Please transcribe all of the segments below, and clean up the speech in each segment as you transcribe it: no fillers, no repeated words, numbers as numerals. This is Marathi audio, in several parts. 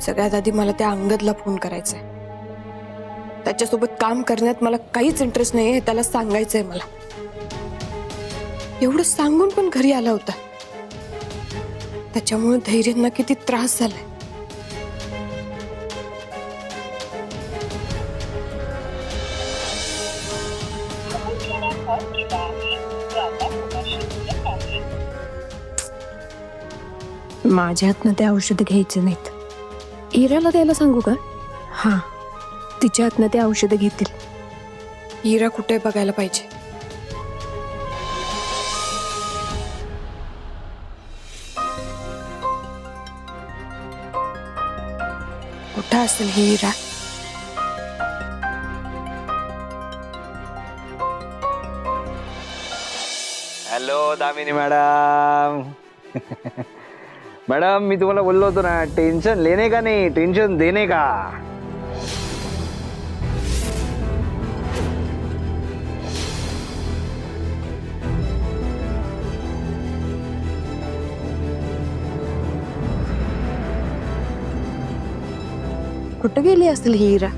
सगळ्यात आधी मला त्या अंगदला फोन करायचा आहे. त्याच्यासोबत काम करण्यात मला काहीच इंटरेस्ट नाही हे त्याला सांगायचंय मला. एवढं सांगून पण घरी आला होता. त्याच्यामुळे धैर्यांना किती त्रास झालाय. माझ्या हातनं ते औषध घ्यायचे नाहीत. इराला द्यायला सांगू का? हा, तिच्या हातनं ते औषध घेतील. हिरा कुठे बघायला पाहिजे. कुठं असेल ही हिरा? Hello Damini madam. मॅडम मी तुम्हाला बोललो होतो ना, टेन्शन लेने का नाही टेन्शन देने का. कुठं गेली असेल ही इरा?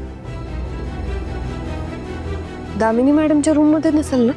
दामिनी मॅडमच्या रूम मध्ये नसेल ना?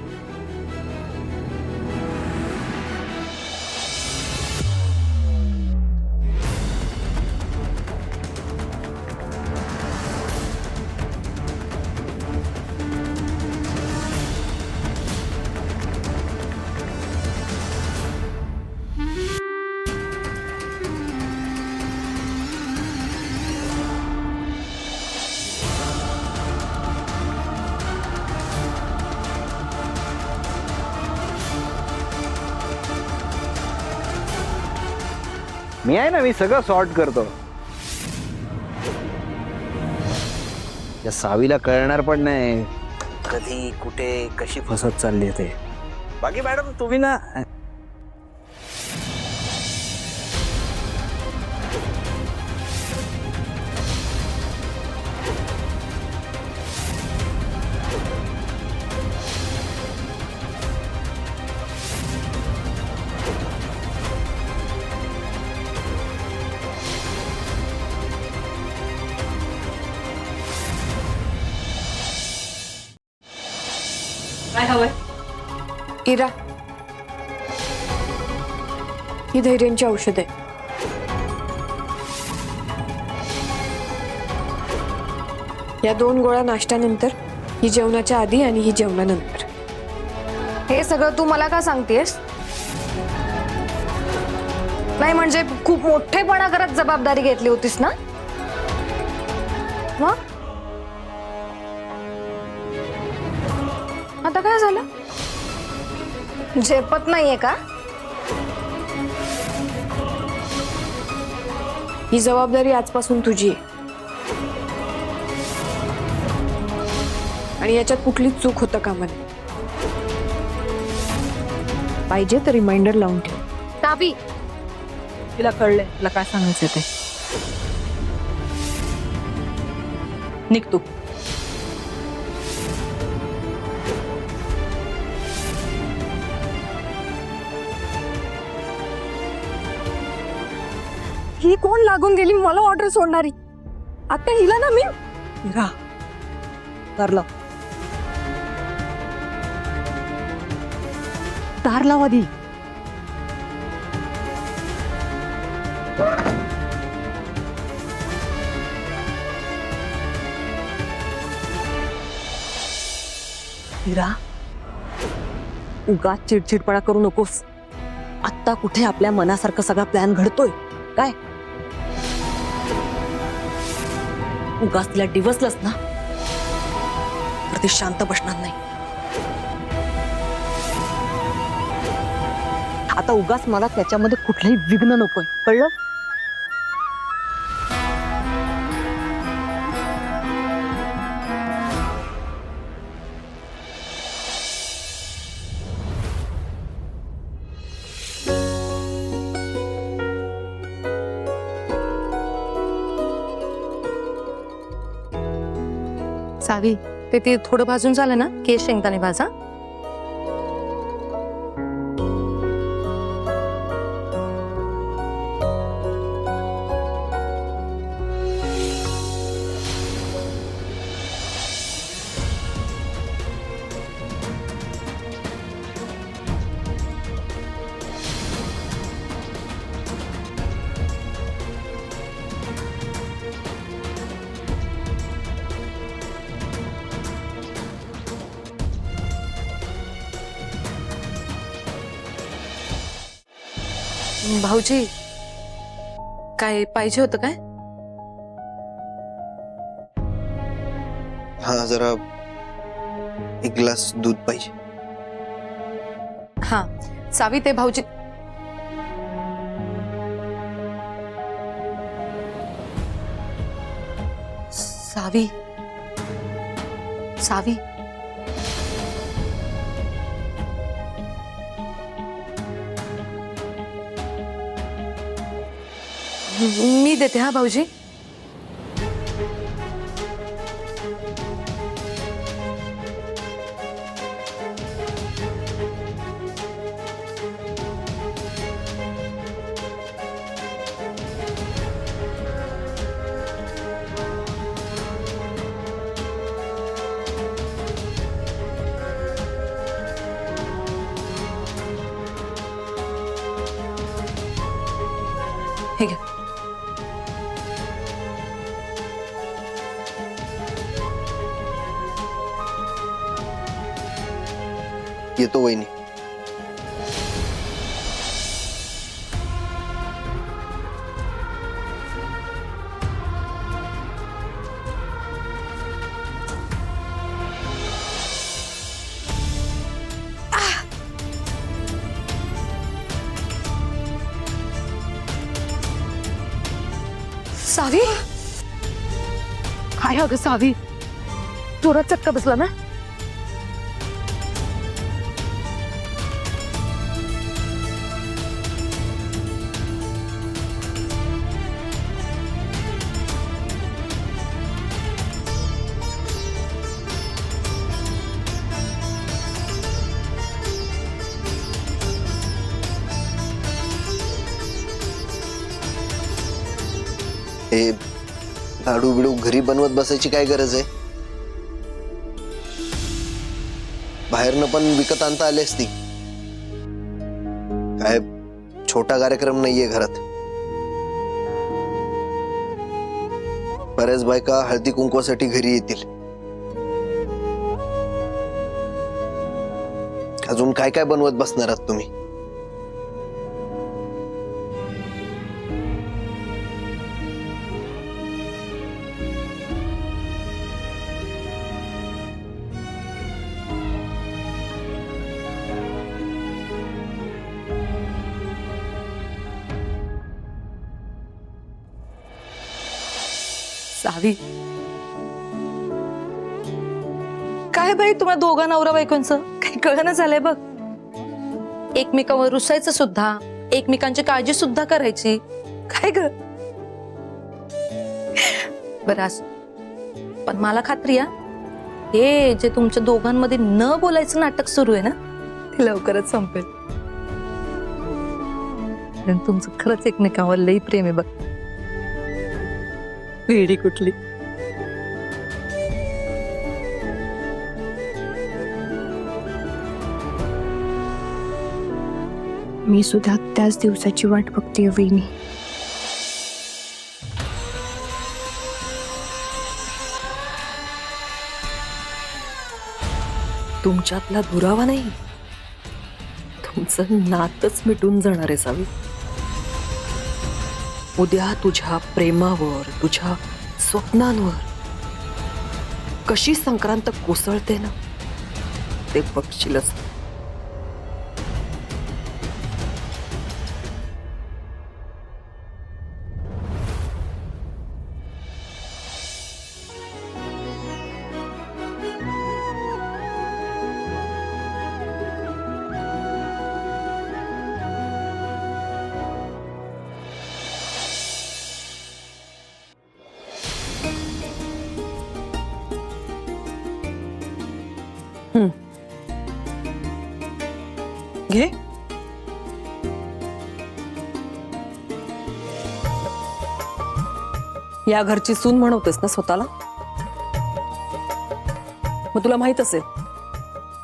मी आहे ना, मी सगळं सॉर्ट करतो. या सावीला कळणार पण नाही कधी कुठे कशी फसत चालली ते. बाकी मॅडम तुम्ही ना काय हवंय? इरा, ही धैर्यांची औषध आहे. या 2 गोळ्या नाश्त्यानंतर, ही जेवणाच्या आधी आणि ही जेवणानंतर. हे सगळं तू मला का सांगतेस? नाही म्हणजे खूप मोठेपणा करत जबाबदारी घेतली होतीस ना? मग आता काय झालं? झेपत नाहीये का? ही जबाबदारी आजपासून तुझी आहे. आणि याच्यात कुठलीच चूक होता कामा नये. पाहिजे तर रिमाइंडर लावून ठेव. ताबी तिला कळलंय तुला काय सांगायचं ते. निघ तू. ही कोण लागून गेली मला ऑर्डर सोडणारी? आता हिला ना मी इरा, दार लाव. दार लाव आधी. इरा, उगाच चिडचिडपणा करू नकोस. आत्ता कुठे आपल्या मनासारखं सगळा प्लॅन घडतोय काय? उगाच तिला डिवसलंस ना तर ती शांत बसणार नाही. आता उगाच मला त्याच्यामध्ये कुठलंही विघ्न नकोय, कळलं? सावी ते थोडं भाजून झालं ना, केस शेंगदाणे भाजा. भाऊजी काय पाहिजे होतं काय? हा जरा एक ग्लास दूध पाहिजे. हा सावी ते भाऊजी. सावी सावी मी देते हा भाऊजी. हे घ्या. येतो वहिनी. सावी काय अगं सावी, जोरात चटका बसला ना? हे लाडू बिडू घरी बनवत बसायची काय गरज आहे? बाहेरनं पण विकत आणता आली असती. काय छोटा कार्यक्रम नाहीये घरात. बऱ्याच बायका हळदी कुंकवासाठी घरी येतील. अजून काय काय बनवत बसणार आहात तुम्ही? सावी काय बाई तुम्हाला दोघा नवरा बायकोंचं काही कळना झालंय बघ. एकमेकांवर रुसायचं सुद्धा, एकमेकांची काळजी सुद्धा करायची. काय ग बरं असं. पण मला खात्री आहे हे जे तुमच्या दोघांमध्ये न बोलायचं नाटक सुरू आहे ना ते लवकरच संपेल. कारण तुमचं खरंच एकमेकांवर लई प्रेम आहे बघ. वेडी कुठली. मी सुद्धा त्याच दिवसाची वाट बघतेय वहिनी. तुमच्यातला दुरावा नाही, तुमचं नातच मिटून जाणार आहे सावी. उद्या तुझ्या प्रेमावर, तुझ्या स्वप्नांवर कशी संक्रांत कोसळते ना ते बघशीलच. घे. या घरची सून म्हणवतेस ना स्वतःला? मग तुला माहित असेल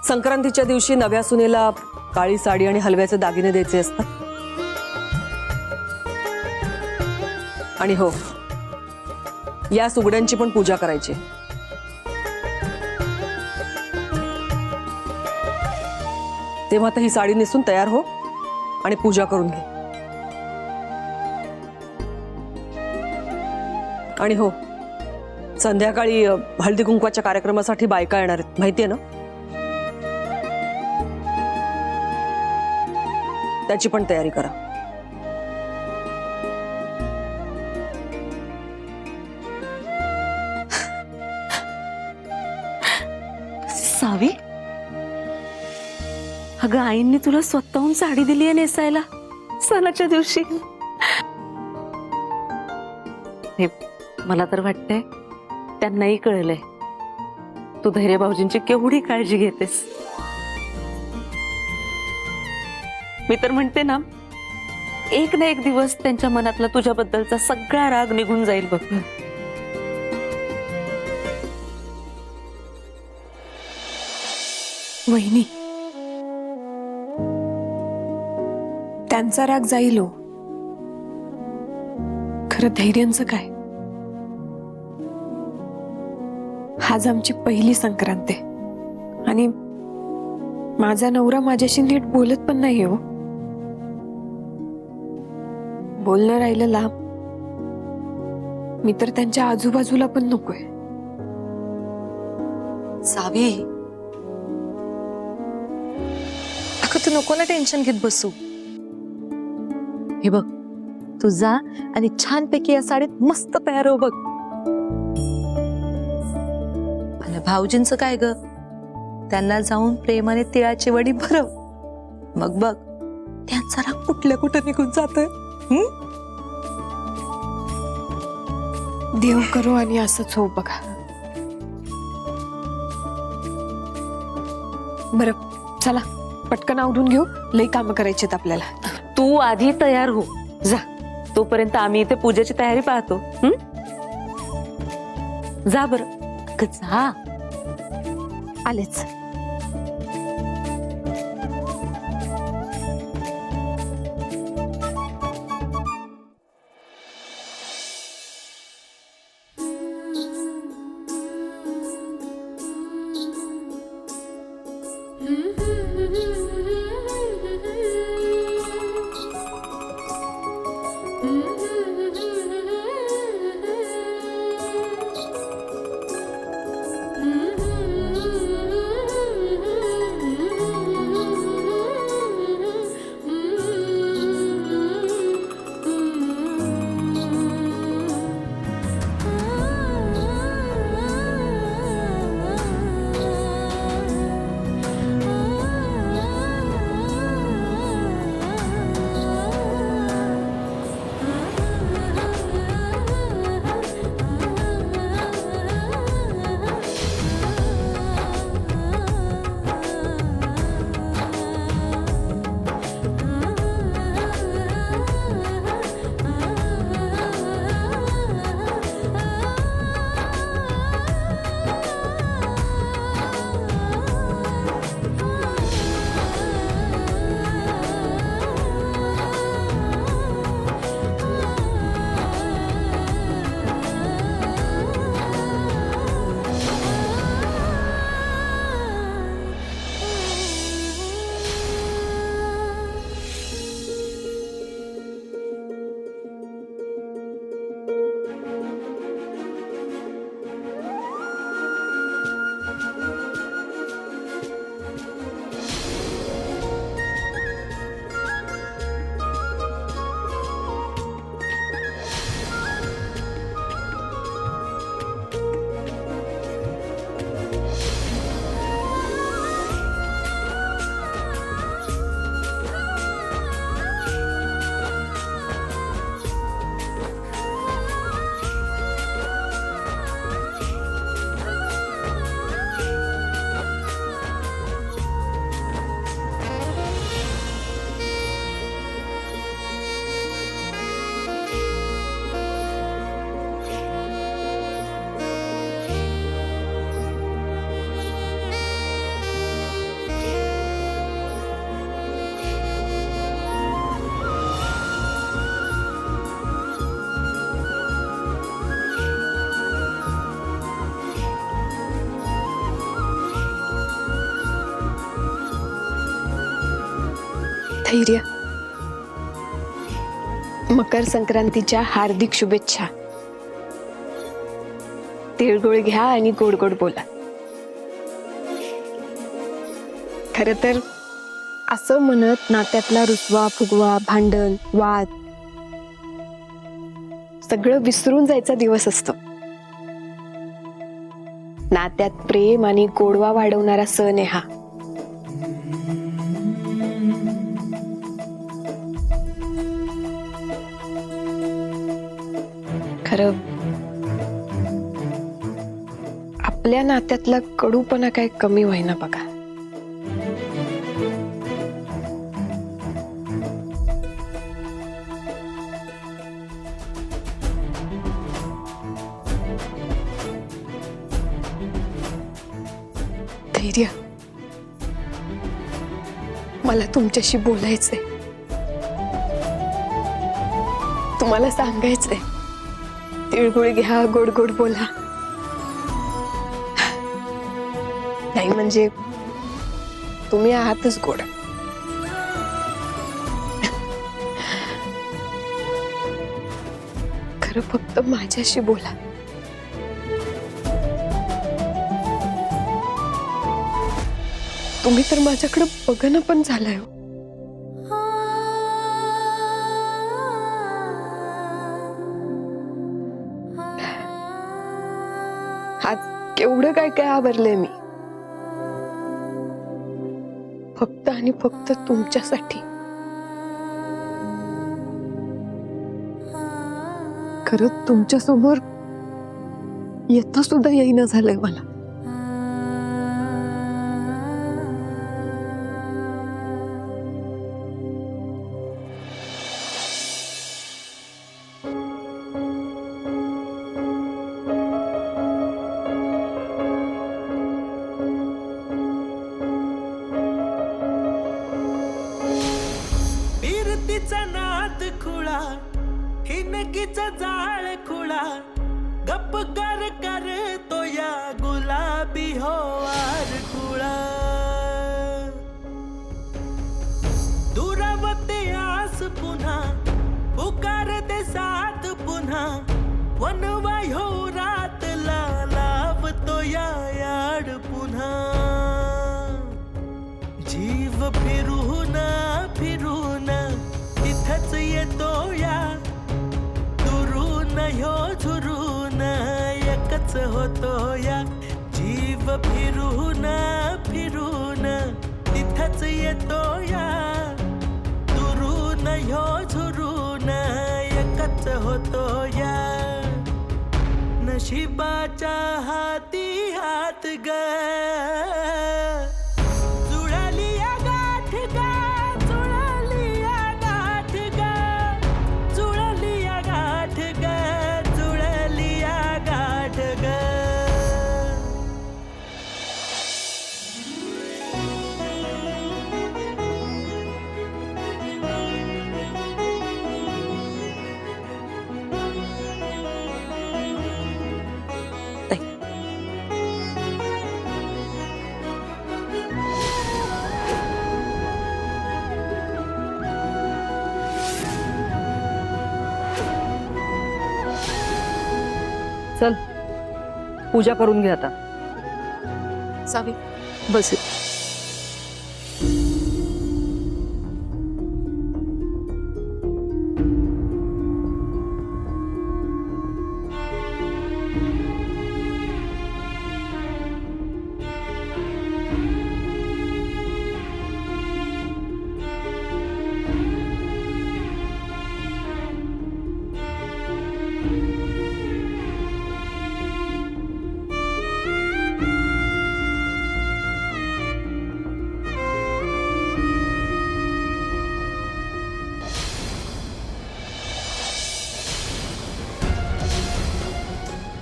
संक्रांतीच्या दिवशी नव्या सुनेला काळी साडी आणि हलव्याचे दागिने द्यायचे असतात. आणि हो, या सुगड्यांची पण पूजा करायची. तेव्हा तर ही साडी नेसून तयार हो आणि पूजा करून घे. आणि हो, संध्याकाळी हळदी कुंकवाच्या कार्यक्रमासाठी बायका येणार आहेत, माहितीये ना? त्याची पण तयारी करा. सावी, अगं आईंनी तुला स्वतःहून साडी दिली आहे नेसायला सणाच्या दिवशी. हे मला तर वाटतंय त्यांनाही कळलंय तू धैर्य भाऊजींची केवढी काळजी घेतेस. मी तर म्हणते ना, एक ना एक दिवस त्यांच्या मनातला तुझ्याबद्दलचा सगळा राग निघून जाईल बघ. वहिनी, त्यांचा राग जाईल हो, खरं धैर्यांचं काय? आज आमची पहिली संक्रांत आहे आणि माझा नवरा माझ्याशी नीट बोलत पण नाही हो. बोलणं राहिलं लांब, मी तर त्यांच्या आजूबाजूला पण नकोय. सावी, अगं तू नको ना टेन्शन घेत बसू. हे बघ, तू जा आणि छानपैकी या साडीत मस्त तयार हो बघ. आणि भाऊजींचं काय ग, त्यांना जाऊन प्रेमाने तिळाची वडी भरव, मग बघ त्यांचा राग कुठल्या कुठं निघून जातोय. देव करो आणि असंच हो बघा. बरं चला, पटकन आवरून घेऊ, लई कामं करायची आहेत आपल्याला. तू आधी तयार हो, जा. तोपर्यंत आम्ही इथे पूजेची तयारी पाहतो. जा बरं, अगं जा. आलेच. धैर्य, मकर संक्रांतीच्या हार्दिक शुभेच्छा. तिळगुळ घ्या आणि गोड गोड बोला. खर तर असं म्हणत नात्यातला रुसवा फुगवा भांडण वाद सगळं विसरून जायचा दिवस असतो. नात्यात प्रेम आणि गोडवा वाढवणारा सण आहे हा. खरं आपल्या नात्यातला कडूपणा काय कमी होईना बघा. धैर्य, मला तुमच्याशी बोलायचंय, तुम्हाला सांगायचंय. तिळगुळ घ्या, गोड गोड बोला. नाही म्हणजे तुम्ही आहातच गोड. खरं फक्त माझ्याशी बोला. तुम्ही तर माझ्याकडे बघणं पण झालंय हो. आज केवढं काय काय आवरलंय मी, फक्त आणि फक्त तुमच्यासाठी. खरं तुमच्या समोर येता सुद्धा येईना झालंय मला. फिरतीचा नाद खुळा हिनकीचा जाळ खुळा गप्प कर तो या गुलाबी होवार खुळा दुरावते आस पुन्हा पुकारते साथ पुन्हा वनवा हो रातला लावतो या याड पुन्हा जीव फिरून फिरून तिथंच येतो या दुरून ह्यो झुरून एकच होतो या जीव फिरून फिरून तिथंच येतो या दुरून ह्यो झुरून एकच होतो या नशिबाच्या हाती हात ग चल पूजा करून घे आता. सावी, बस.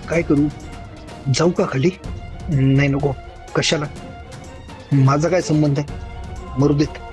काय करू, जाऊ का खाली? नाही नको, कशाला, माझा काय संबंध आहे, मरू देत.